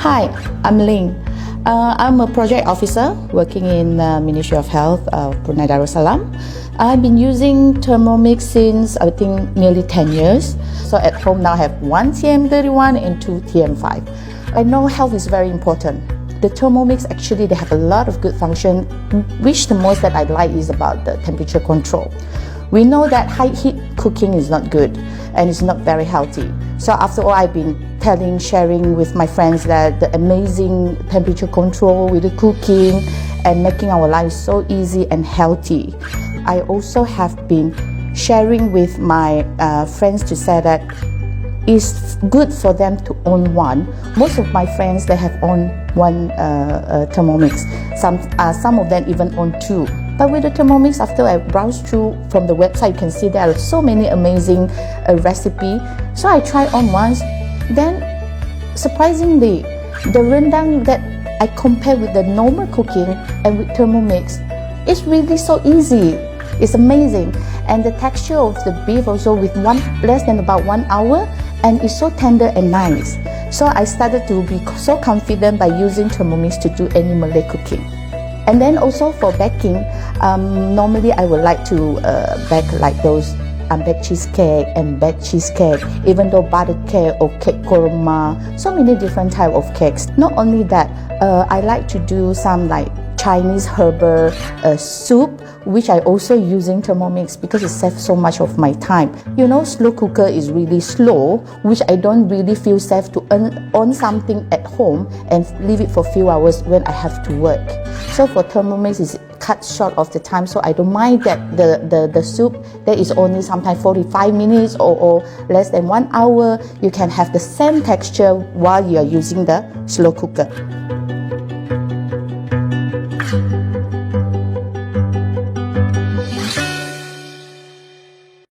Hi, I'm Ling. I'm a project officer working in the Ministry of Health of Brunei Darussalam. I've been using Thermomix since I think nearly 10 years. So at home now I have one TM31 and two TM5. I know health is very important. The Thermomix actually they have a lot of good function, which the most that I like is about the temperature control. We know that high heat cooking is not good and it's not very healthy. So after all, I've been sharing with my friends that the amazing temperature control with the cooking and making our lives so easy and healthy. I also have been sharing with my friends to say that it's good for them to own one. Most of my friends, they have owned one Thermomix. Some of them even own two. But with the Thermomix, after I browse through from the website, you can see there are so many amazing recipes. So I tried on once. Then, surprisingly, the rendang that I compared with the normal cooking and with Thermomix, it's really so easy. It's amazing. And the texture of the beef also with less than about 1 hour, and it's so tender and nice. So I started to be so confident by using Thermomix to do any Malay cooking. And then also for baking, normally I would like to bake like those unbaked cheesecake and baked cheesecake, even though butter cake or cake korma, so many different type of cakes. Not only that, I like to do some like Chinese herbal soup, which I also using Thermomix because it saves so much of my time. You know, slow cooker is really slow, which I don't really feel safe to on something at home and leave it for a few hours when I have to work. So for Thermomix, it's cut short of the time, so I don't mind that the soup there is only sometimes 45 minutes or less than 1 hour. You can have the same texture while you are using the slow cooker.